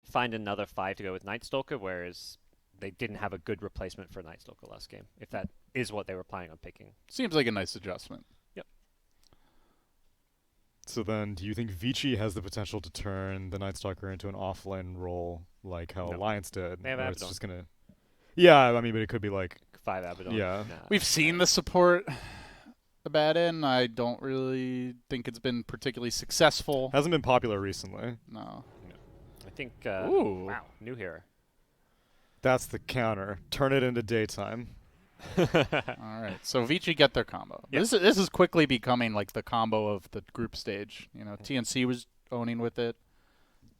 find another 5 to go with Night Stalker, whereas they didn't have a good replacement for Night Stalker last game, if that is what they were planning on picking. Seems like a nice adjustment. Yep. So then, do you think Vici has the potential to turn the Night Stalker into an offlane role like how No. Alliance did? They have where it's Abaddon. just gonna. Yeah, I mean, but it could be like. 5 Abaddon. Yeah. Nah. We've seen the support Abaddon. I don't really think it's been particularly successful. Hasn't been popular recently. No. I think, Ooh. wow, new hero. That's the counter. Turn it into daytime. All right. So Vici get their combo. Yep. This is quickly becoming like the combo of the group stage. You know, TNC was owning with it.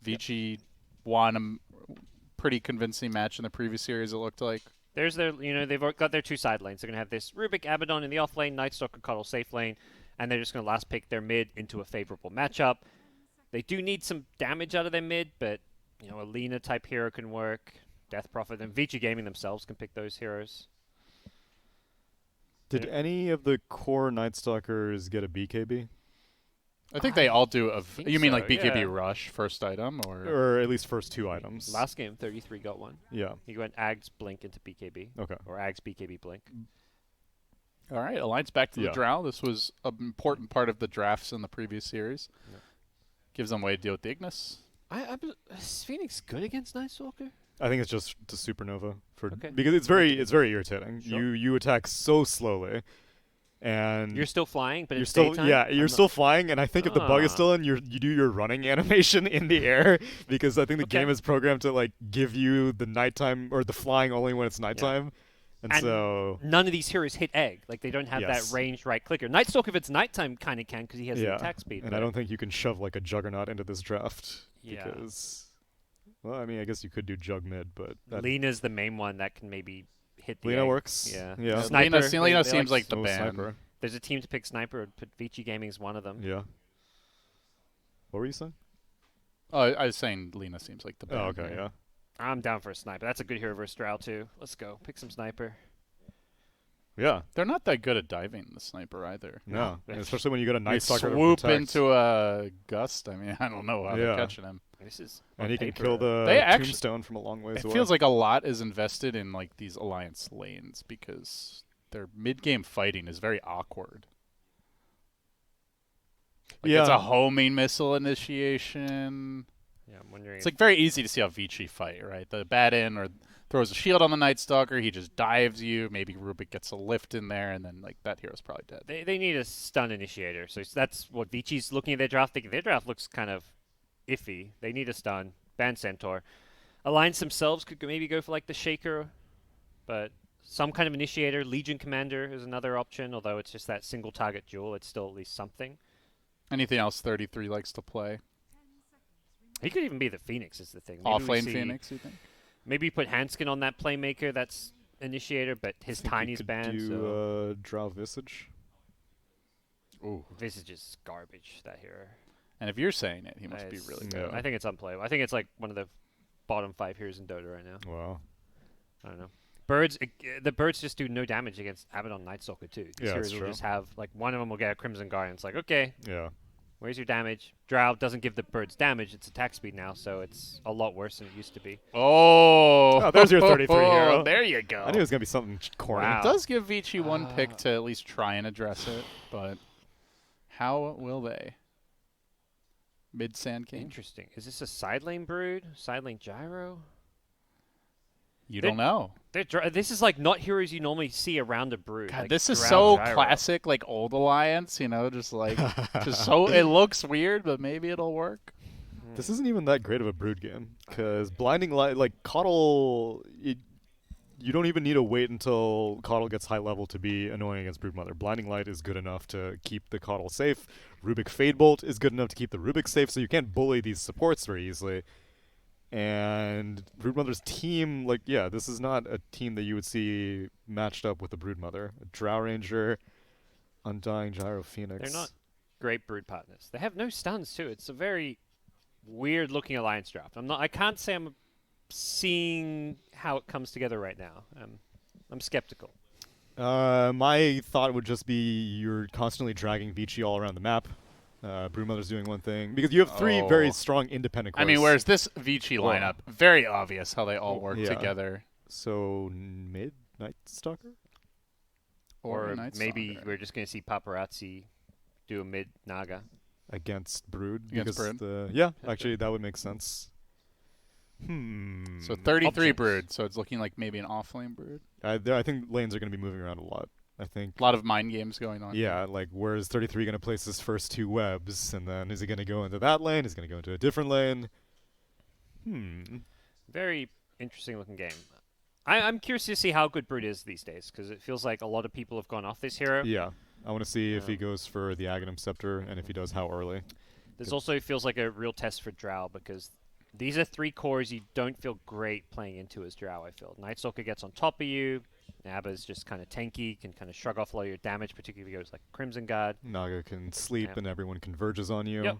Vici won a pretty convincing match in the previous series, it looked like. There's their, they've got their 2 side lanes. They're going to have this Rubik Abaddon in the off lane, Night Stalker Cuddle safe lane, and they're just going to last pick their mid into a favorable matchup. They do need some damage out of their mid, but, a Lina type hero can work. Death Prophet and Vici Gaming themselves can pick those heroes. Did any of the core Night Stalkers get a BKB? I think they all do. think You mean so, like BKB yeah. Rush first item, or Or at least first 2 items. Last game, 33 got one. Yeah. He went Ags Blink into BKB, Okay. or Ags BKB Blink. all right? Alliance back to Yeah. the Drow. This was an important part of the drafts in the previous series. Yep. Gives them a way to deal with the Ignis. Is Phoenix good against Night Stalker? I think it's just the supernova Okay. because it's very irritating. Sure. You attack so slowly, and You're still flying, but you're it's still daytime? you're still flying. And I think if the bug is Ah. still in, you do your running animation in the air because I think the Okay. game is programmed to like give you the nighttime or the flying only when it's nighttime, and And so none of these heroes hit egg. Like, they don't have Yes. that ranged right clicker. Night Stalker, if it's nighttime, kind of can because he has the yeah. attack speed. And but I don't think you can shove like a juggernaut into this draft Yeah. because, well, I mean, I guess you could do jug mid, but that Lina's the main one that can maybe hit the Lina egg. works. Yeah. Yeah. Sniper, Lina they seems like the Oh, ban. sniper. There's a team to pick Sniper. Put Vici Gaming's one of them. Yeah. What were you saying? Oh, I was saying Lina seems like the ban. Oh, okay, here. yeah. I'm down for a Sniper. That's a good hero versus Drow, too. Let's go. Pick some Sniper. Yeah. They're not that good at diving, the sniper either. No, No. and especially when you got a They Night Stalker to swoop protect. into a gust. I mean, I don't know how Yeah. they're catching him. This is and on he can paper. kill the They actu- tombstone from a long ways It away. feels like a lot is invested in like these alliance lanes because their mid-game fighting is very awkward. Like yeah. it's a homing missile initiation. Yeah, I'm wondering. It's like very easy to see how Vici fight, right? The bat in or throws a shield on the Night Stalker, he just dives you. Maybe Rubik gets a lift in there, and then like that hero's probably dead. They need a stun initiator. So that's what Vici's looking at their draft. Thinking their draft looks kind of iffy. They need a stun. Ban Centaur. Alliance themselves could maybe go for like the Shaker, but some kind of initiator. Legion Commander is another option, although it's just that single target duel. It's still at least something. Anything else 33 likes to play? He could even be the Phoenix is the thing. Maybe we Off-lane see- Phoenix, you think? Maybe you put Hanskin on that playmaker. That's initiator, but his I think you tiny's could banned. do So Drow Visage. Ooh. Visage is garbage. That hero. And if you're saying it, he must be It's- really Yeah. good. I think it's unplayable. I think it's like one of the bottom 5 heroes in Dota right now. Wow. I don't know. The birds just do no damage against Abaddon Night Stalker too. These Yeah, heroes that's will true. just have like one of them will get a Crimson Guard, and it's like, okay, Yeah. where's your damage? Drow doesn't give the birds damage; it's attack speed now, so it's a lot worse than it used to be. Oh, there's your 33 hero. There you go. I knew it was gonna be something corny. Wow. It does give Vici one pick to at least try and address it, but how will they? Mid Sand King? Interesting. Is this a side lane brood? Side lane gyro? You don't know. This is like not heroes you normally see around a brood. God, like this is Drow so gyro. classic, like old Alliance, you know, just like, just so, it looks weird, but maybe it'll work. This isn't even that great of a brood game because blinding light, like Coddle, you don't even need to wait until Coddle gets high level to be annoying against Broodmother. Blinding light is good enough to keep the Coddle safe. Rubik Fadebolt is good enough to keep the Rubik safe, so you can't bully these supports very easily. And Broodmother's team, like, yeah, this is not a team that you would see matched up with a Broodmother. A Drow Ranger, Undying Gyro Phoenix. They're not great brood partners. They have no stuns too. It's a very weird looking alliance draft. I can't say I'm seeing how it comes together right now. I'm skeptical. My thought would just be you're constantly dragging Vici all around the map. Broodmother's doing one thing. Because you have three very strong independent cores. I mean, whereas this Vici lineup, very obvious how they all work Yeah. together. So mid Night Stalker? Or Night maybe Stalker. we're just going to see Paparazzi do a mid Naga. Against Brood. Against because Brood. yeah, actually that would make sense. So 33 Options. Brood, so it's looking like maybe an off-lane Brood. I think lanes are going to be moving around a lot. I think. A lot of mind games going on. Yeah, like where's 33 going to place his first two webs, and then is he going to go into that lane? Is he going to go into a different lane? Very interesting looking game. I'm curious to see how good Brood is these days, because it feels like a lot of people have gone off this hero. Yeah, I want to see if he goes for the Aghanim Scepter, and if he does, how early. This also feels like a real test for Drow, because these are three cores you don't feel great playing into as Drow, I feel. Night Stalker gets on top of you. Abba's just kind of tanky, can kind of shrug off a lot of your damage, particularly if he goes like Crimson Guard. Naga can sleep, Yeah. and everyone converges on you. Yep.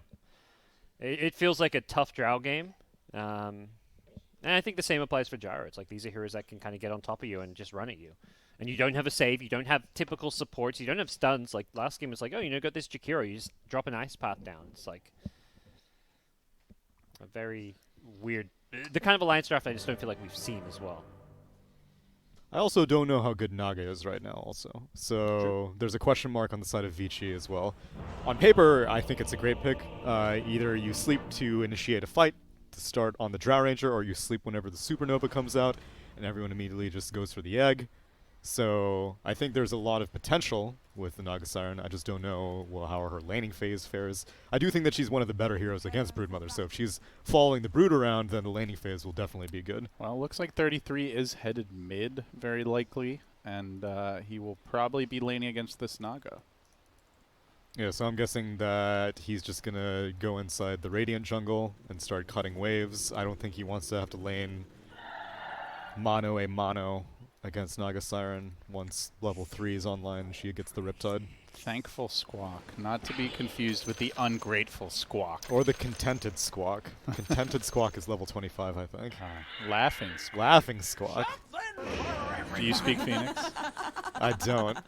It feels like a tough Drow game. And I think the same applies for Gyro. It's like these are heroes that can kind of get on top of you and just run at you. And you don't have a save, you don't have typical supports, you don't have stuns. Like last game was like, oh, got this Jakiro, you just drop an Ice Path down. It's like a very weird, the kind of alliance draft I just don't feel like we've seen as well. I also don't know how good Naga is right now also. So there's a question mark on the side of Vici as well. On paper, I think it's a great pick. Either you sleep to initiate a fight to start on the Drow Ranger, or you sleep whenever the Supernova comes out, and everyone immediately just goes for the egg. So I think there's a lot of potential with the Naga Siren. I just don't know how her laning phase fares. I do think that she's one of the better heroes against Broodmother, so if she's following the Brood around, then the laning phase will definitely be good. Well, looks like 33 is headed mid, very likely, and he will probably be laning against this Naga. Yeah, so I'm guessing that he's just going to go inside the Radiant jungle and start cutting waves. I don't think he wants to have to lane mono a mono against Naga Siren once level 3 is online and she gets the Riptide. Thankful Squawk, not to be confused with the ungrateful Squawk. Or the Contented Squawk. Contented Squawk is level 25, I think. Laughing Squawk. Laughing Squawk. Do you speak Phoenix? I don't.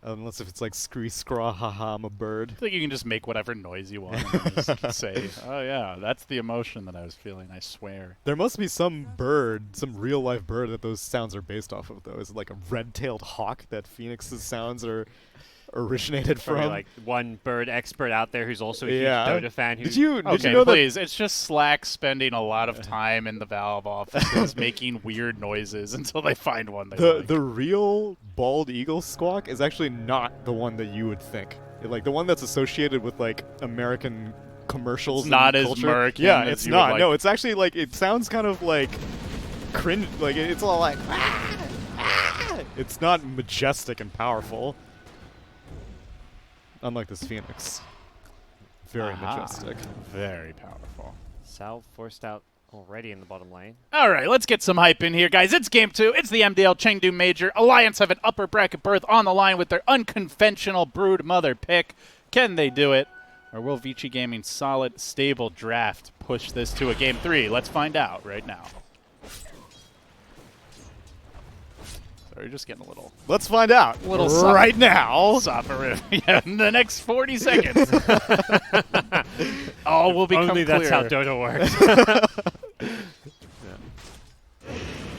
Unless if it's like scree scraw haha, I'm a bird. I think you can just make whatever noise you want and then just say, oh yeah, that's the emotion that I was feeling, I swear. There must be some bird, some real life bird that those sounds are based off of though. Is it like a red-tailed hawk that Phoenix's sounds are originated Probably from? like one bird expert out there who's also a huge Yeah. Dota fan. Who Did you Okay, know that please, it's just Slack spending a lot of time in the Valve offices making weird noises until they find one they like. the real bald eagle squawk is actually not the one that you would think. Like the one that's associated with like American commercials. It's not and as culture. American Yeah, as it's you would not. like. No, it's actually like it sounds kind of like cringe. Like it's all like. "Ah, ah." It's not majestic and powerful. Unlike this Phoenix. Very Aha. majestic. Very powerful. Salve forced out already in the bottom lane. All right, let's get some hype in here, guys. It's Game 2. It's the MDL Chengdu Major. Alliance have an upper bracket berth on the line with their unconventional Brood Mother pick. Can they do it? Or will Vici Gaming's solid, stable draft push this to a Game 3? Let's find out right now. So we're just getting a little Let's find out. Little right now. soporific. Yeah, in the next 40 seconds. All will become Only clear. that's how Dota works.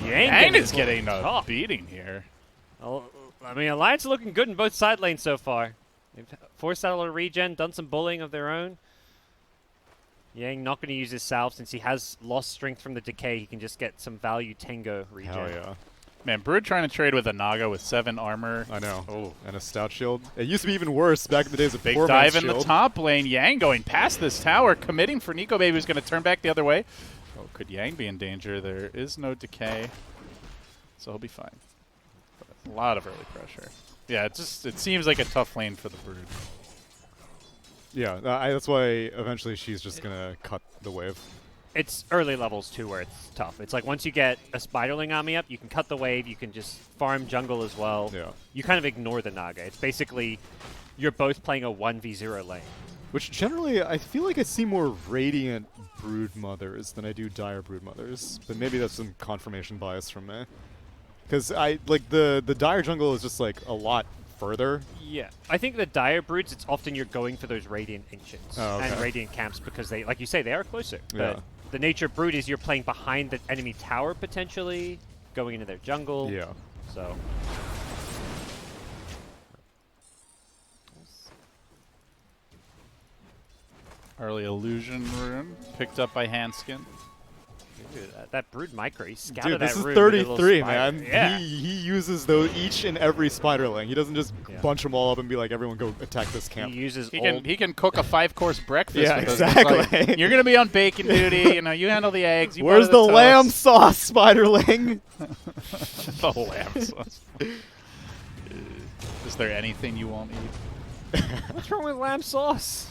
Yang is getting a top. beating here. Oh, I mean, Alliance are looking good in both side lanes so far. They've forced out a lot of regen, done some bullying of their own. Yang not going to use his salve since he has lost strength from the decay. He can just get some value Tango regen. Hell yeah. Man, Brood trying to trade with a Naga with 7 armor. I know. Oh. And a stout shield. It used to be even worse back in the days of Big poor dive man's in the shield. top lane. Yang going past this tower, committing for Nico Baby, who's going to turn back the other way. Oh, could Yang be in danger? There is no decay, so he'll be fine. But a lot of early pressure. Yeah, it seems like a tough lane for the Brood. Yeah, that's why eventually she's just gonna cut the wave. It's early levels too where it's tough. It's like once you get a Spiderling army up, you can cut the wave, you can just farm jungle as well. Yeah. You kind of ignore the Naga. It's basically you're both playing a 1v0 lane. Which generally, I feel like I see more Radiant Brood Mothers than I do Dire Brood Mothers. But maybe that's some confirmation bias from me. Because I like the Dire jungle is just like a lot further. Yeah, I think the Dire Broods, it's often you're going for those Radiant Ancients and Radiant Camps because they, like you say, they are closer. Yeah. But the nature of Brood is you're playing behind the enemy tower potentially, going into their jungle. Yeah. So. Early illusion rune picked up by Hanskin. Dude, that Brood micro, he scouted Dude, this that is room with a little 33, spider. man. Yeah. He uses those each and every spiderling. He doesn't just Yeah. bunch them all up and be like, everyone go attack this He camp. uses He can cook a 5-course breakfast. Yeah, with those. It's exactly. like, you're gonna be on bacon duty. You know, you handle the eggs. You Where's butter the toast. lamb sauce, spiderling? The lamb sauce. Is there anything you won't eat? What's wrong with lamb sauce?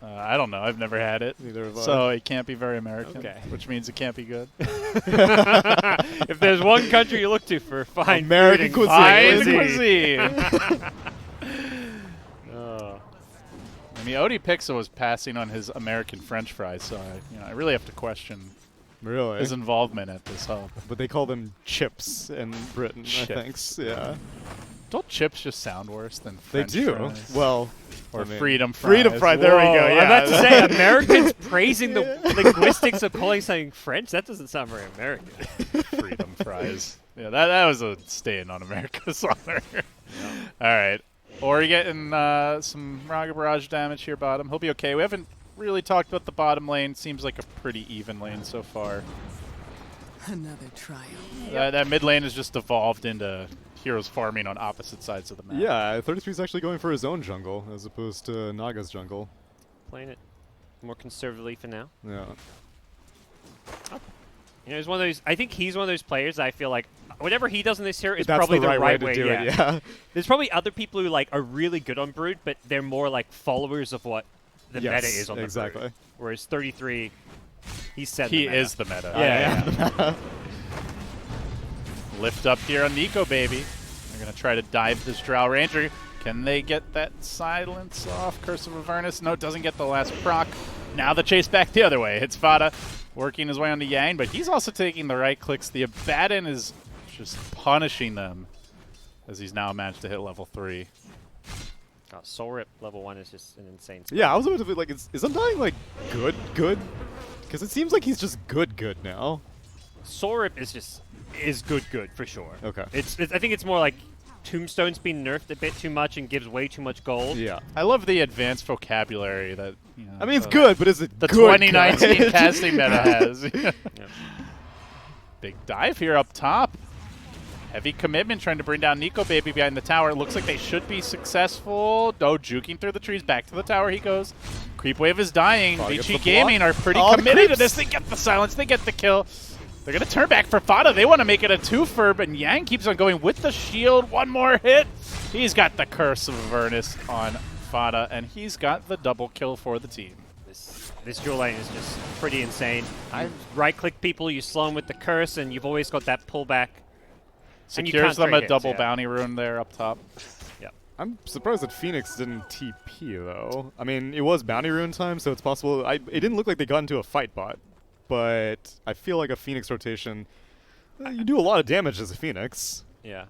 I don't know. I've never had it. Neither have I. So it can't be very American. Okay. Which means it can't be good. If there's one country you look to for fine American food cuisine. and cuisine. Oh. I mean, Odie Pixa was passing on his American French fries, so I really have to question Really? his involvement at this hub. But they call them chips in Britain, Chips. I think. Yeah. Don't chips just sound worse than They French do. fries? Well, Or I mean, freedom fries. Freedom fries. There we go. Whoa, Yeah. I'm about to say Americans praising the linguistics of calling something French. That doesn't sound very American. Freedom fries. Yeah, that was a stain on America's honor. All right. Ori getting some Raga Barrage damage here bottom. He'll be okay. We haven't really talked about the bottom lane. Seems like a pretty even lane so far. Another trial. That mid lane has just evolved into heroes farming on opposite sides of the map. Yeah, 33 is actually going for his own jungle as opposed to Naga's jungle. Playing it more conservatively for now. Yeah. You know, he's one of those. I think he's one of those players that I feel like whatever he does in this here is That's probably the right way to way. do it, yeah. There's probably other people who like are really good on Brood, but they're more like followers of what the Yes, meta is on exactly. the Brood. Whereas 33, he's set. He the meta. is the meta. Yeah. Lift up here on Nico, baby. They're going to try to dive this Drow Ranger. Can they get that silence off? Curse of Avernus. No, it doesn't get the last proc. Now the chase back the other way. It's Fada working his way onto Yang, but he's also taking the right clicks. The Abaddon is just punishing them as he's now managed to hit level 3. Oh, Soul Rip level 1 is just an insane. Yeah, I was about to be like, is Undying like good? Because it seems like he's just good now. Soul Rip is good for sure. Okay. It's I think it's more like Tombstone's been nerfed a bit too much and gives way too much gold. Yeah. I love the advanced vocabulary that, you know, I mean, it's good, but is it the good? 2019 good? casting meta has. Yeah. Big dive here up top. Heavy commitment trying to bring down Nico Baby behind the tower. Looks like they should be successful. Oh, juking through the trees. Back to the tower he goes. Creep wave is dying. Fada gets Vici the Gaming block. are pretty Oh, the committed to creeps. this. They get the silence. They get the kill. They're going to turn back for Fada. They want to make it a twofer, but Yang keeps on going with the shield. One more hit. He's got the Curse of Avernus on Fada, and he's got the double kill for the team. This dual lane is just pretty insane. I right-click people, you slow them with the curse, and you've always got that pullback. And you Secures can't them trade a hits, double yeah. bounty rune there up top. I'm surprised that Phoenix didn't TP, though. I mean, it was bounty rune time, so it's possible. It didn't look like they got into a fight bot, but I feel like a Phoenix rotation, you do a lot of damage as a Phoenix. Yeah.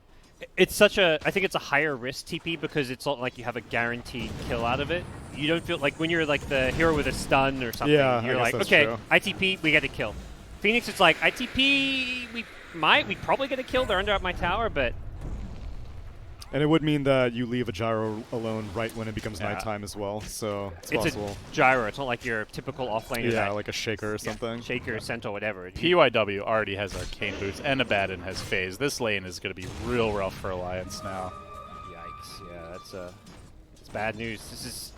It's such a, I think it's a higher risk TP because it's not like you have a guaranteed kill out of it. You don't feel like when you're like the hero with a stun or something, Yeah, I you're guess like, that's okay, true. ITP, we get a kill. Phoenix, it's like, ITP, we probably get a kill, they're under at my tower, but And it would mean that you leave a gyro alone right when it becomes Yeah. nighttime as well, so it's it's possible. a gyro. It's not like your typical offlaner. Yeah, that, like a shaker or something. Shaker, Centaur, whatever. PYW already has Arcane Boots, and Abaddon has Phase. This lane is going to be real rough for Alliance now. Yikes! Yeah, it's bad news. This is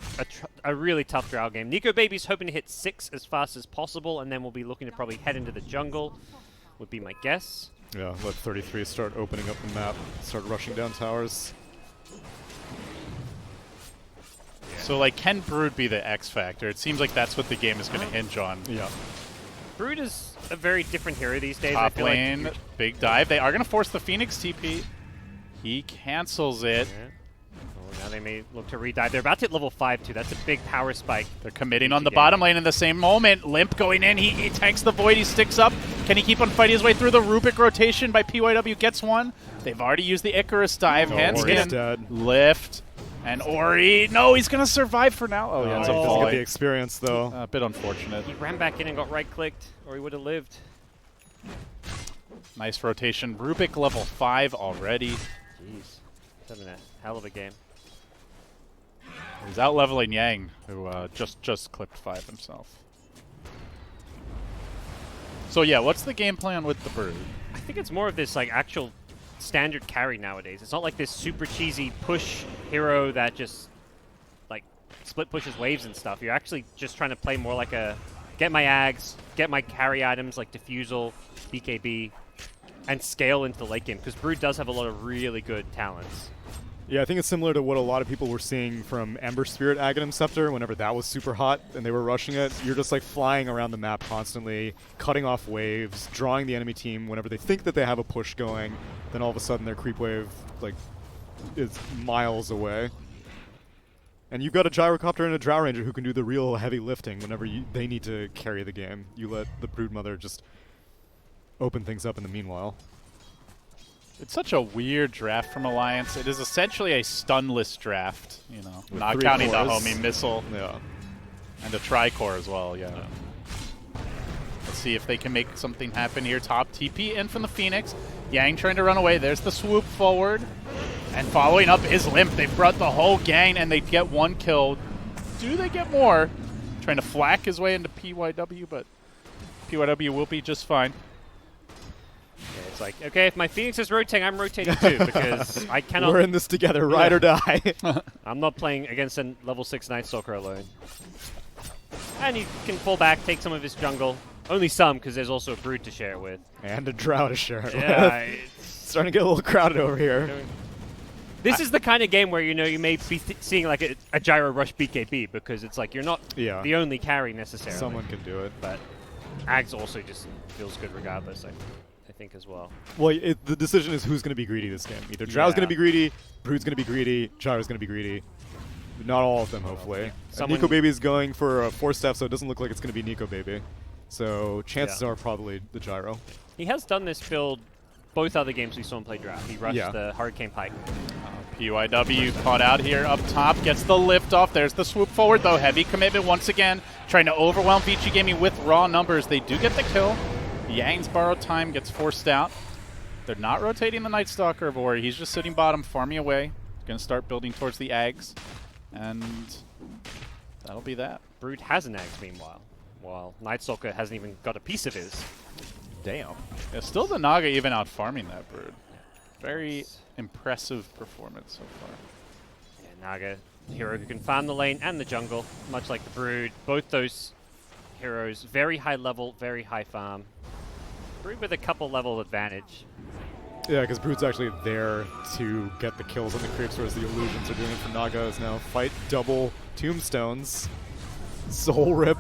a really tough Drow game. Nico Baby's hoping to hit 6 as fast as possible, and then we'll be looking to probably head into the jungle. Would be my guess. Yeah, let 33 start opening up the map, start rushing down towers. So, like, can Brood be the X factor? It seems like that's what the game is going to hinge on. Yeah. Brood is a very different hero these days. I Top feel lane, like big dive. They are going to force the Phoenix TP. He cancels it. Yeah. Oh, Now they may look to redive. They're about to hit level 5 too. That's a big power spike. They're committing on the bottom lane in the same moment. Limp going in. He tanks the Void. He sticks up. Can he keep on fighting his way through the Rubik rotation by PYW? Gets one. They've already used the Icarus dive. Handskin, lift, and Ori. No, he's going to survive for now. Oh, yeah, it's doesn't falling. get the experience, though. A bit unfortunate. He ran back in and got right-clicked, or he would have lived. Nice rotation. Rubik level 5 already. Jeez. He's having a hell of a game. He's out leveling Yang, who just clipped 5 himself. So yeah, what's the game plan with the Brood? I think it's more of this like actual standard carry nowadays. It's not like this super cheesy push hero that just like split pushes waves and stuff. You're actually just trying to play more like a get my ags, get my carry items like Diffusal, BKB, and scale into the late game, because Brood does have a lot of really good talents. Yeah, I think it's similar to what a lot of people were seeing from Ember Spirit Aghanim Scepter whenever that was super hot and they were rushing it. You're just like flying around the map constantly, cutting off waves, drawing the enemy team whenever they think that they have a push going, then all of a sudden their creep wave like is miles away. And you've got a Gyrocopter and a Drow Ranger who can do the real heavy lifting whenever they need to carry the game. You let the Broodmother just open things up in the meanwhile. It's such a weird draft from Alliance. It is essentially a stunless draft, you know, With not 3 counting the cores. homie missile Yeah. and a tri-core as well, yeah. Let's see if they can make something happen here. Top TP in from the Phoenix. Yang trying to run away. There's the swoop forward. And following up is Limp. They've brought the whole gang and they get 1 kill. Do they get more? Trying to flack his way into PYW, but PYW will be just fine. Yeah, it's like, okay, if my Phoenix is rotating, I'm rotating too, because I cannot... We're in this together, ride or die. I'm not playing against a level 6 Night Stalker alone. And he can pull back, take some of his jungle. Only some, because there's also a Brood to share it with. And a Drow to share it Yeah, with. it's... Starting to get a little crowded over here. This is the kind of game where, you know, you may be seeing like a Gyro Rush BKB, because it's like you're not the only carry necessarily. Someone can do it. But Ags also just feels good regardless, I think, as well. Well, the decision is who's going to be greedy this game. Either Drow's going to be greedy, Brood's going to be greedy, Gyro's going to be greedy. Not all of them, hopefully. Nico Baby's going for a 4-step, so it doesn't look like it's going to be Nico Baby. So chances are probably the Gyro. He has done this build both other games we saw him play draft. He rushed the Hurricane Pike. PYW caught out here up top, gets the lift off. There's the swoop forward, though. Heavy commitment once again, trying to overwhelm Vici Gaming with raw numbers. They do get the kill. Yang's borrowed time gets forced out. They're not rotating the Night Stalker of Ori. He's just sitting bottom, farming away. Going to start building towards the Ags. And that'll be that. Brood has an Ags, meanwhile, while Night Stalker hasn't even got a piece of his. Damn. Yeah, still the Naga even out farming that Brood. Very impressive performance so far. Yeah, Naga, hero who can farm the lane and the jungle, much like the Brood. Both those heroes, very high level, very high farm. Brood with a couple level advantage. Yeah, because Brood's actually there to get the kills on the creeps, whereas the illusions are doing it for Naga is now fight double tombstones. Soul Rip.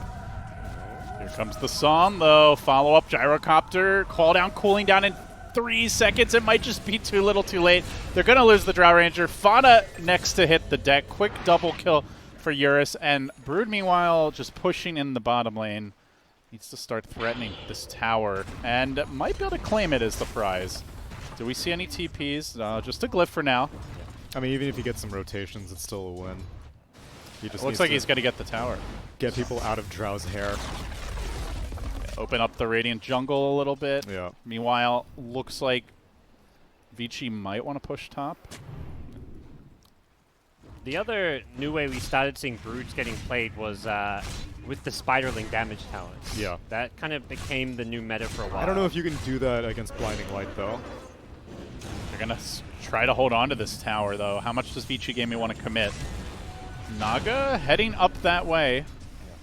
Here comes the Psalm, though. Follow-up Gyrocopter. Call down, cooling down in 3 seconds. It might just be too little too late. They're going to lose the Drow Ranger. Fauna next to hit the deck. Quick double kill for Eurus. And Brood, meanwhile, just pushing in the bottom lane. Needs to start threatening this tower. And might be able to claim it as the prize. Do we see any TPs? No, just a glyph for now. I mean, even if he gets some rotations, it's still a win. He just Looks like he's going to get the tower. Get people out of Drow's hair. Open up the Radiant jungle a little bit. Yeah. Meanwhile, looks like Vici might want to push top. The other new way we started seeing Broods getting played was with the Spiderling damage talents. Yeah. That kind of became the new meta for a while. I don't know if you can do that against Blinding Light, though. They're going to try to hold on to this tower, though. How much does Vici Gaming want to commit? Naga heading up that way.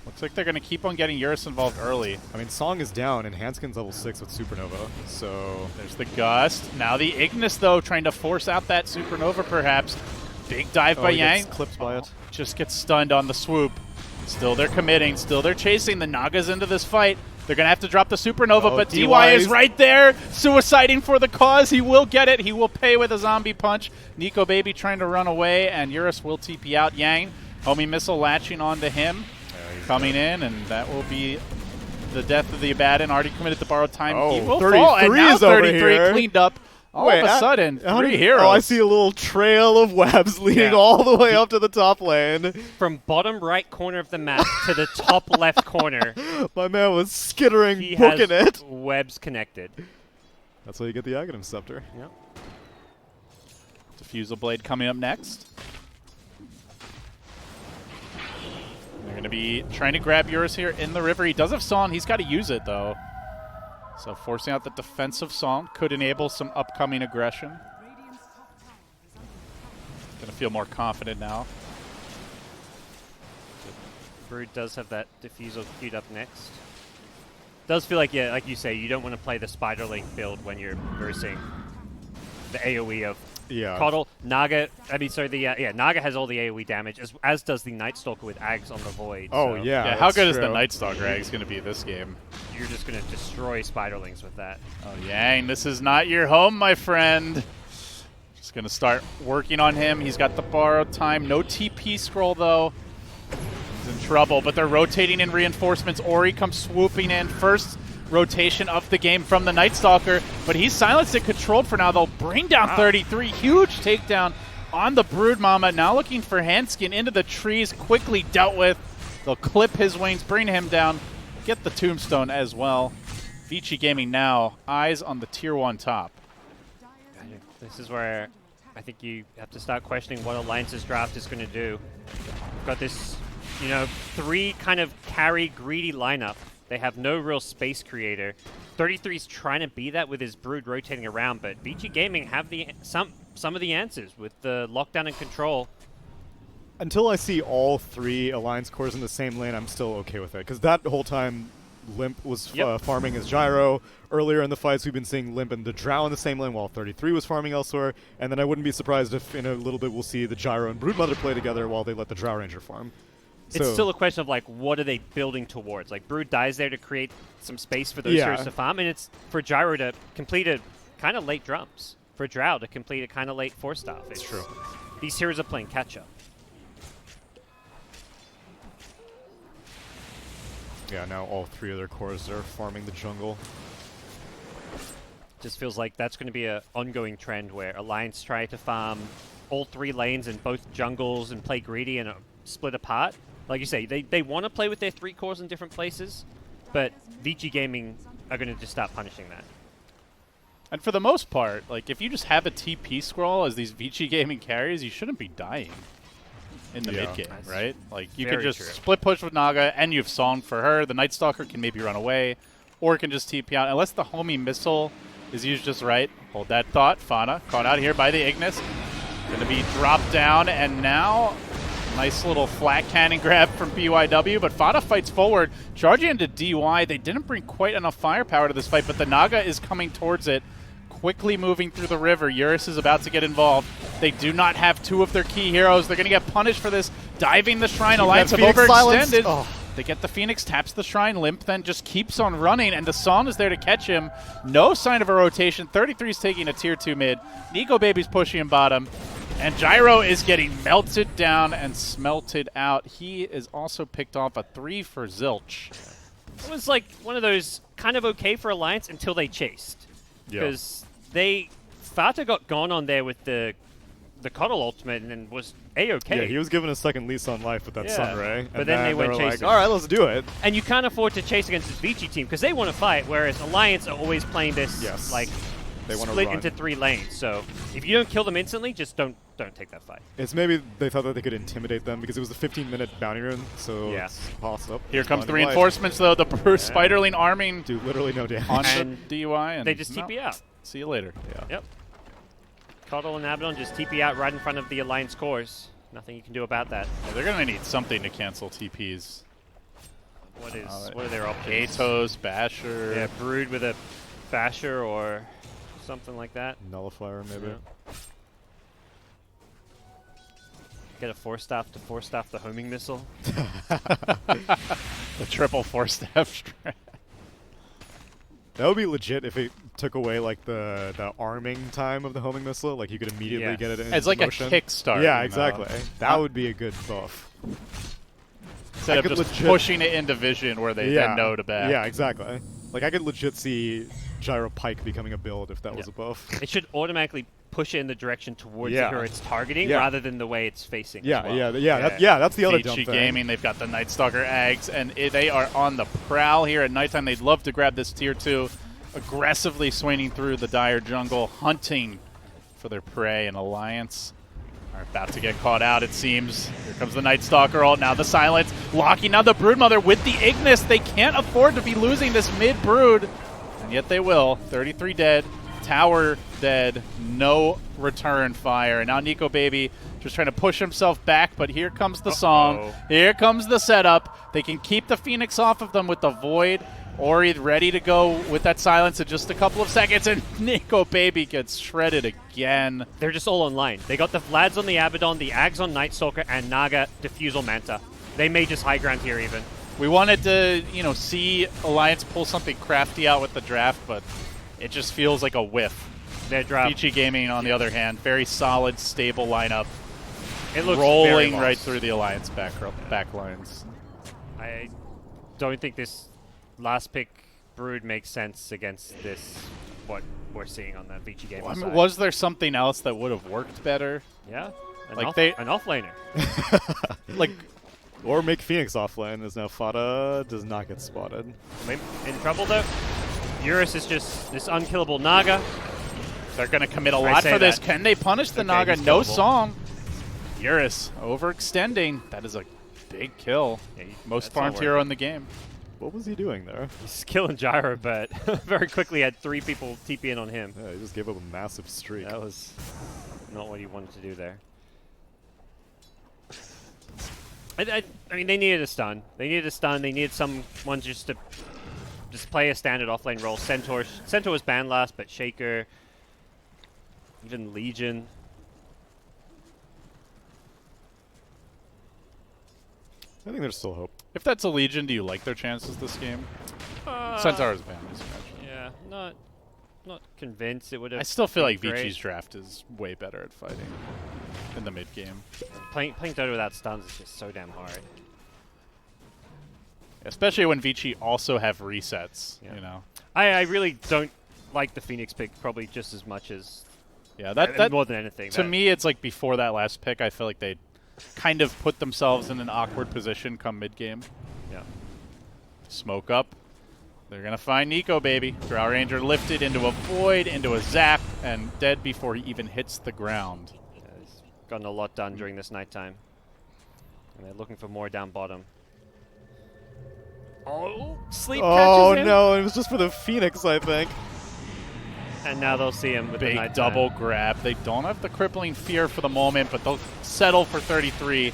Looks like they're going to keep on getting Eurus involved early. I mean, Song is down, and Hanskin's level 6 with Supernova, so... There's the Gust. Now the Ignis, though, trying to force out that Supernova, perhaps. Big dive by he Yang. gets clipped by it. Just gets stunned on the swoop. Still they're committing. Still they're chasing. The Naga's into this fight. They're going to have to drop the Supernova, Oh, but DY DY is is- right there, suiciding for the cause. He will get it. He will pay with a zombie punch. Nico Baby trying to run away, and Eurus will TP out. Yang, homie missile latching onto him, coming in, and that will be the death of the Abaddon. Already committed to borrowed time. Oh, He will fall, and 33 now is over 33 here. cleaned up. All Wait, of a sudden, how three did- heroes. Oh, I see a little trail of webs leading Yeah. all the way up to the top lane. From bottom right corner of the map to the top left corner, My man was skittering, he has booking it. webs connected. That's how you get the Aghanim Scepter. Yep. Diffusal Blade coming up next. They're going to be trying to grab Eurus here in the river. He does have Song. He's got to use it, though. So forcing out the defensive Song could enable some upcoming aggression. Going to feel more confident now. Brood does have that diffusal queued up next. Does feel like, yeah, like you say, you don't want to play the Spider Link build when you're versing the AoE of Yeah. Coddle. Naga, I mean, sorry, Naga has all the AoE damage, as does the Night Stalker with Ags on the Void. Oh, so yeah. Yeah, how that's good is the true. Night Stalker Eggs going to be this game? You're just going to destroy Spiderlings with that. Oh, Yang, this is not your home, my friend. Just going to start working on him. He's got the borrowed time. No TP scroll, though. He's in trouble, but they're rotating in reinforcements. Ori comes swooping in. First rotation of the game from the Night Stalker, but he's silenced and controlled for now. They'll bring down 33. Huge takedown on the Brood Mama. Now looking for Handskin into the trees. Quickly dealt with. They'll clip his wings, bring him down. Get the tombstone as well. Vici Gaming now, eyes on the Tier 1 top. This is where I think you have to start questioning what Alliance's draft is going to do. We've got this, you know, three kind of carry greedy lineup. They have no real space creator. 33's trying to be that with his Brood rotating around, but Vici Gaming have the some of the answers with the lockdown and control. Until I see all three Alliance cores in the same lane, I'm still okay with it. Because that whole time, Limp was farming his Gyro. Earlier in the fights, we've been seeing Limp and the Drow in the same lane while 33 was farming elsewhere. And then I wouldn't be surprised if in a little bit we'll see the Gyro and Broodmother play together while they let the Drow Ranger farm. It's still a question of, like, what are they building towards? Like, Brood dies there to create some space for those Yeah. heroes to farm, and it's for Gyro to complete a kind of late drums. For Drow to complete a kind of late Force Staff. It's true. These heroes are playing catch-up. Yeah, now all three of their cores are farming the jungle. Just feels like that's going to be an ongoing trend where Alliance try to farm all three lanes in both jungles and play greedy and split apart. Like you say, they want to play with their three cores in different places, but Vici Gaming are going to just start punishing that. And for the most part, like if you just have a TP scroll as these Vici Gaming carries, you shouldn't be dying in the Yeah. mid game, That's right? Like you very can just true. split push with Naga, and you have Song for her. The Night Stalker can maybe run away, or can just TP out, unless the homie missile is used just right. Hold that thought. Fauna caught out here by the Ignis. Going to be dropped down, and now nice little flat cannon grab from BYW, but Fada fights forward, charging into DY. They didn't bring quite enough firepower to this fight, but the Naga is coming towards it, quickly moving through the river. Eurus is about to get involved. They do not have two of their key heroes. They're going to get punished for this. Diving the Shrine, Alliance have Phoenix silenced. overextended. Oh. They get the Phoenix, taps the Shrine. Limp then just keeps on running, and the Song is there to catch him. No sign of a rotation. 33 is taking a tier 2 mid. Nico Baby's pushing him bottom. And Gyro is getting melted down and smelted out. He is also picked off a 3 for Zilch. It was like one of those kind of okay for Alliance until they chased. Yeah. Because Fata got gone on there with the Coddle ultimate and then was A-okay. Yeah, he was given a second lease on life with that Yeah. Sunray. But and then they went were like, chasing. all right, let's do it. And you can't afford to chase against this Vici team because they want to fight, whereas Alliance are always playing this Yes. like They wanna split run. into 3 lanes. So if you don't kill them instantly, just don't take that fight. It's maybe they thought that they could intimidate them because it was a 15-minute bounty run, so Yeah. it's possible. Here comes the Blinding Light. reinforcements, though. The Spiderling arming Do literally no damage. onto And DUI. And They just no. TP out. See you later. Yeah. Yep. Coddle and Abaddon just TP out right in front of the Alliance cores. Nothing you can do about that. Yeah, they're going to need something to cancel TPs. What are their options? Gatos, Basher. Yeah, Brood with a Basher or something like that. Nullifier, maybe. Yeah. Get a Force Staff to Force Staff the homing missile. The triple 4-step strat. That would be legit if it took away like the arming time of the homing missile. Like you could immediately get it in It's like motion. a kickstart. Yeah, you know? exactly. That would be a good buff. Instead of just pushing it into vision where they then know to back. Yeah, exactly. Like I could legit see Gyro Pike becoming a build if that was a buff. It should automatically push it in the direction towards where it's targeting rather than the way it's facing. Yeah, as well. that's the other dumb Vici thing. Gaming, they've got the Night Stalker Eggs, and they are on the prowl here at nighttime. They'd love to grab this tier 2, aggressively swinging through the dire jungle, hunting for their prey, and Alliance are about to get caught out, it seems. Here comes the Night Stalker ult, now the Silence, locking down the Broodmother with the Ignis. They can't afford to be losing this mid-Brood, and yet they will. 33 dead. Tower dead, no return fire. And now Nico Baby just trying to push himself back, but here comes the song. Here comes the setup. They can keep the Phoenix off of them with the Void. Ori ready to go with that Silence in just a couple of seconds, and Nico Baby gets shredded again. They're just all online. They got the Vlads on the Abaddon, the Ags on Night Stalker, and Naga Diffusal Manta. They may just high ground here even. We wanted to, see Alliance pull something crafty out with the draft, but it just feels like a whiff. Their draft. Vici Gaming, on the other hand, very solid, stable lineup. It looks rolling right through the Alliance back lines. I don't think this last pick Brood makes sense against this, what we're seeing on that Vici Gaming side. Was there something else that would have worked better? Yeah. An offlaner. Like, or make Phoenix offlane, as now Fada does not get spotted. In trouble though. Eurus is just this unkillable Naga. They're going to commit a lot for this. Can they punish the Naga? No killable. song. Eurus overextending. That is a big kill. Yeah, most farmed hero in the game. What was he doing there? He's killing Gyro, but very quickly had 3 people TP in on him. Yeah, he just gave up a massive streak. That was not what he wanted to do there. I mean, they needed a stun. They needed someone just to play a standard offlane role. Centaur was banned last, but Shaker, even Legion. I think there's still hope. If that's a Legion, do you like their chances this game? Centaur is banned, as you mentioned. Yeah, not convinced it would have. I still feel like great. Vici's draft is way better at fighting in the mid game. Playing Dota without stuns is just so damn hard. Especially when Vici also have resets, I really don't like the Phoenix pick probably just as much as that more than anything. To me, it's like before that last pick, I feel like they kind of put themselves in an awkward position come mid game. Yeah. Smoke up. They're going to find Nico, baby. Drow Ranger lifted into a Void, into a Zap, and dead before he even hits the ground. Yeah, he's gotten a lot done during this nighttime. And they're looking for more down bottom. Oh, sleep catches him. No, it was just for the Phoenix, I think. And now they'll see him with the Big nighttime. double grab. They don't have the crippling fear for the moment, but they'll settle for 33.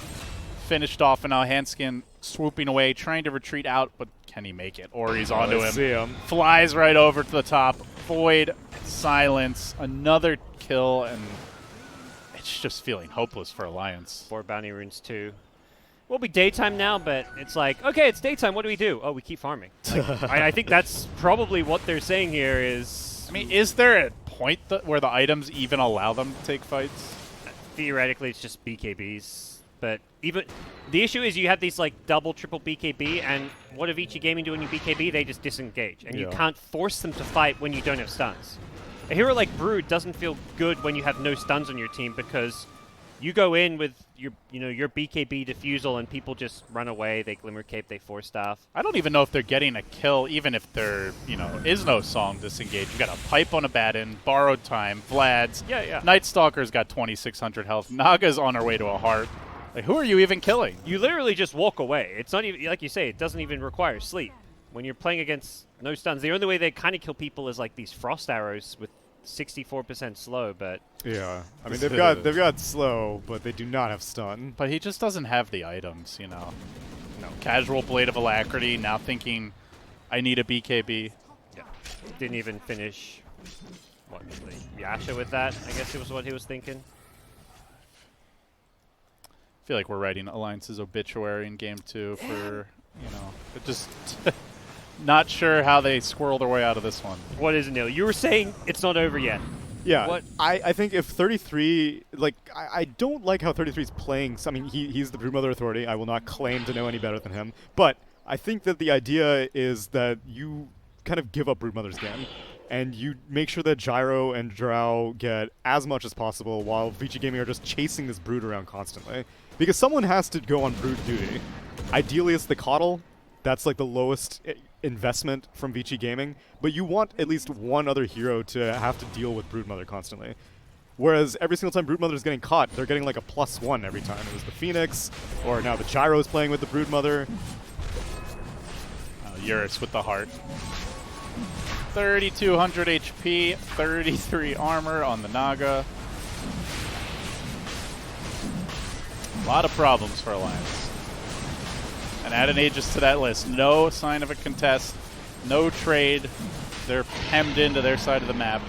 Finished off, and now Handskin swooping away, trying to retreat out, but can he make it? Ori's onto him. See him. Flies right over to the top. Void, Silence, another kill, and it's just feeling hopeless for Alliance. 4 bounty runes too. Will be daytime now, but it's like, okay, it's daytime. What do we do? Oh, we keep farming. Like, I think that's probably what they're saying here is... I mean, is there a point where the items even allow them to take fights? Theoretically, it's just BKBs. But even the issue is you have these like double, triple BKB, and what do Vici Gaming do when you BKB? They just disengage, and you can't force them to fight when you don't have stuns. A hero like Brood doesn't feel good when you have no stuns on your team because you go in with your BKB defusal and people just run away. They glimmer cape, they force staff. I don't even know if they're getting a kill, even if there is no song disengage. You got a pipe on a Batten, borrowed time, Vlad's. Yeah. Night Stalker's got 2,600 health. Naga's on her way to a heart. Like, who are you even killing? You literally just walk away. It's not even, like you say, it doesn't even require sleep. When you're playing against no stuns, the only way they kind of kill people is like these frost arrows with 64% slow, but... Yeah. I mean, they've got slow, but they do not have stun. But he just doesn't have the items, No. Casual Blade of Alacrity, now thinking, I need a BKB. Yeah. Didn't even finish, the Yasha with that, I guess it was what he was thinking. I feel like we're writing Alliance's obituary in Game 2 for, it just... Not sure how they squirrel their way out of this one. What is it, Neil? You were saying it's not over yet. Yeah, What? I think if 33, like, I don't like how 33 is playing. I mean, he's the Broodmother Authority. I will not claim to know any better than him. But I think that the idea is that you kind of give up Broodmother's game, and you make sure that Gyro and Drow get as much as possible while Vici Gaming are just chasing this Brood around constantly. Because someone has to go on Brood duty. Ideally, it's the Coddle. That's like the lowest investment from Vici Gaming, but you want at least one other hero to have to deal with Broodmother constantly. Whereas every single time Broodmother is getting caught, they're getting like a +1 every time. It was the Phoenix, or now the Gyro is playing with the Broodmother. Eurus with the heart. 3,200 HP, 33 armor on the Naga. A lot of problems for Alliance. And add an Aegis to that list. No sign of a contest. No trade. They're hemmed into their side of the map.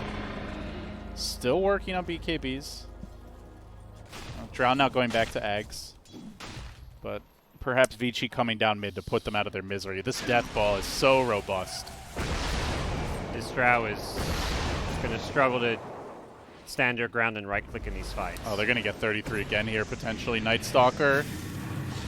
Still working on BKBs. Drow now going back to Ags. But perhaps Vici coming down mid to put them out of their misery. This death ball is so robust. This Drow is going to struggle to stand their ground and right-click in these fights. Oh, they're going to get 33 again here, potentially. Night Stalker.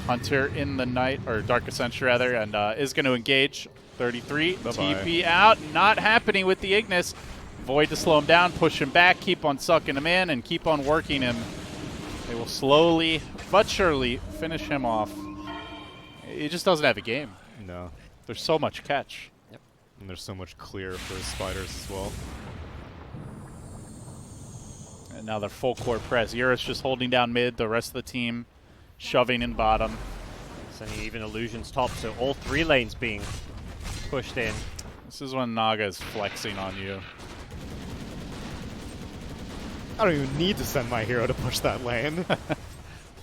Hunter in the night, or Dark Ascension rather, and is going to engage. 33, Bye-bye. TP out, not happening with the Ignis. Void to slow him down, push him back, keep on sucking him in, and keep on working him. They will slowly but surely finish him off. He just doesn't have a game. No. There's so much catch. And there's so much clear for his spiders as well. And now they're full court press. Eurus just holding down mid, the rest of the team shoving in bottom. Sending even Illusions top, so all 3 lanes being pushed in. This is when Naga is flexing on you. I don't even need to send my hero to push that lane.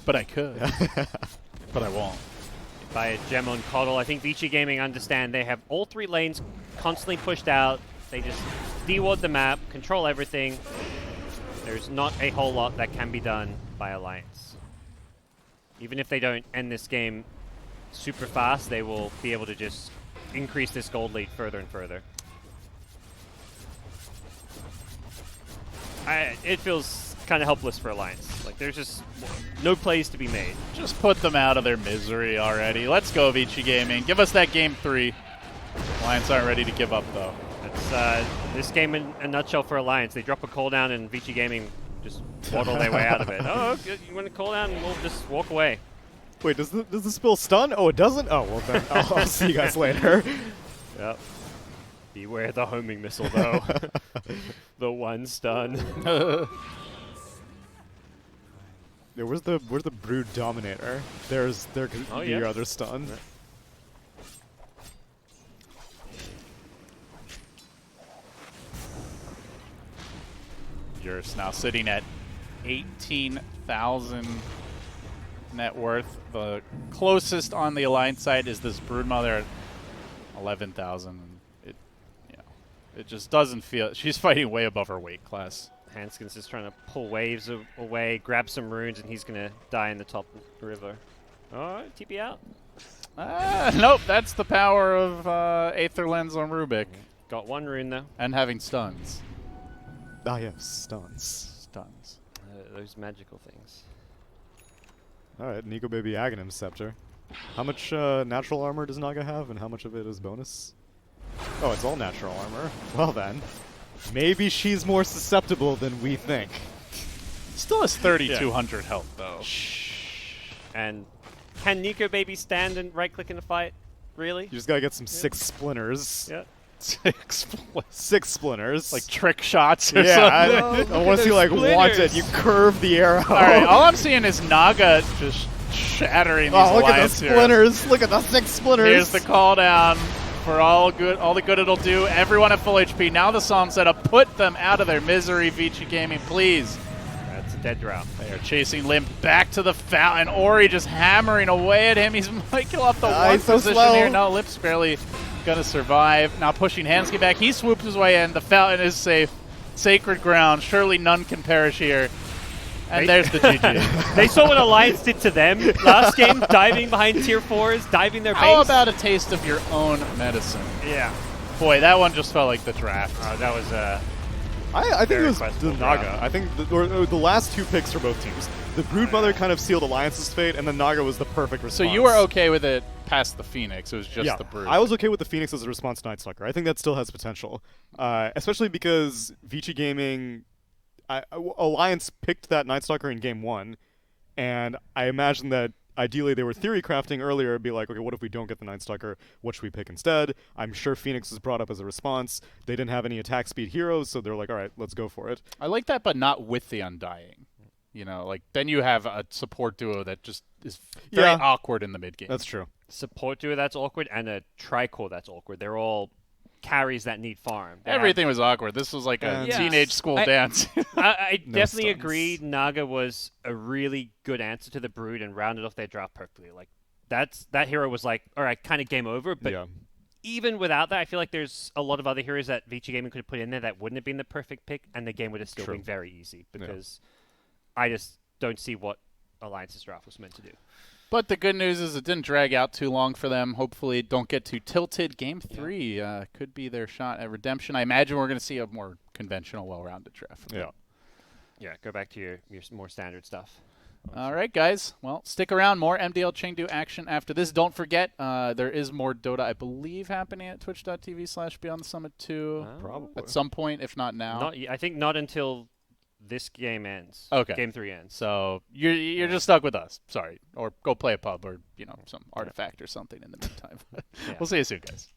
But I could. But I won't. By a gem on Coddle. I think Vici Gaming understand they have all 3 lanes constantly pushed out. They just deward the map, control everything. There's not a whole lot that can be done by Alliance. Even if they don't end this game super fast, they will be able to just increase this gold lead further and further. It feels kind of helpless for Alliance. Like, there's just no plays to be made. Just put them out of their misery already. Let's go, Vici Gaming. Give us that game 3. Alliance aren't ready to give up, though. That's this game in a nutshell for Alliance. They drop a cooldown and Vici Gaming just waddle their way out of it. Oh, good. You want to call down and we'll just walk away. Wait, does the spill stun? Oh, it doesn't? Oh, well then I'll see you guys later. Yep. Beware the homing missile, though. The one stun. Yeah, where's the Brood Dominator? There could Oh, be yeah. your other stun. Yeah. Eurus now sitting at 18,000 net worth. The closest on the Alliance side is this Broodmother at 11,000. It just doesn't feel. She's fighting way above her weight class. Hanskin's just trying to pull waves away, grab some runes, and he's going to die in the top river. Oh, TP out. Nope, that's the power of Aether Lens on Rubik. Got 1 rune, though. And having stuns. Ah, yeah, stuns. Stuns. Those magical things. Alright, Nico Baby Aghanim Scepter. How much natural armor does Naga have, and how much of it is bonus? Oh, it's all natural armor. Well then, maybe she's more susceptible than we think. Still has 3,200 health, though. And can Nico Baby stand and right-click in a fight? Really? You just gotta get some 6 splinters. Yeah. 6 splinters. Like trick shots or yeah, something. I want to see like splinters. Wanted. You curve the arrow. All right, all I'm seeing is Naga just shattering these Oh, look at the Alliance heroes. splinters! Look at the 6 splinters! Here's the call down for all the good it'll do. Everyone at full HP. Now the song set up. Put them out of their misery, Vici Gaming, please. That's a dead Drow. They are chasing Limp back to the fountain. Ori just hammering away at him. He's Michael off the one he's so position slow. here. No, Limp's barely gonna survive. Now pushing Hansky back. He swoops his way in. The fountain is safe. Sacred ground. Surely none can perish here. And there's the GG. They saw what Alliance did to them last game, diving behind tier 4s, diving their base. How about a taste of your own medicine? Yeah. Boy, that one just felt like the draft. That was I think it was questionable the Naga. draft. I think or the last two picks for both teams. The Broodmother kind of sealed Alliance's fate, and the Naga was the perfect response. So you were okay with it past the Phoenix. It was just Yeah, the Brood. I was okay with the Phoenix as a response to Night Stalker. I think that still has potential, especially because Vici Gaming, Alliance picked that Night Stalker in Game 1, and I imagine that ideally they were theory crafting earlier, be like, okay, what if we don't get the Night Stalker? What should we pick instead? I'm sure Phoenix was brought up as a response. They didn't have any attack speed heroes, so they're like, all right, let's go for it. I like that, but not with the Undying. You know, like then you have a support duo that just is very Yeah. awkward in the mid game. That's true. support duo that's awkward and a tricore that's awkward. They're all carries that need farm. They Everything was awkward. This was like a And- teenage school dance. I No definitely stuns. agree. Naga was a really good answer to the Brood and rounded off their draft perfectly. Like that hero was like, all right, kind of game over. But yeah. even without that, I feel like there's a lot of other heroes that Vici Gaming could have put in there that wouldn't have been the perfect pick, and the game would have still True. been very easy because I just don't see what Alliance's draft was meant to do. But the good news is it didn't drag out too long for them. Hopefully, don't get too tilted. Game 3 could be their shot at redemption. I imagine we're going to see a more conventional, well-rounded draft. Yeah. Yeah, go back to your more standard stuff. All right, guys. Well, stick around. More MDL Chengdu action after this. Don't forget, there is more Dota, I believe, happening at twitch.tv/Beyond the Summit 2 Probably. at some point, if not now. I think not until this game ends. Okay. Game 3 ends. So you're just stuck with us. Sorry. Or go play a pub or, some artifact or something in the meantime. Yeah. We'll see you soon, guys.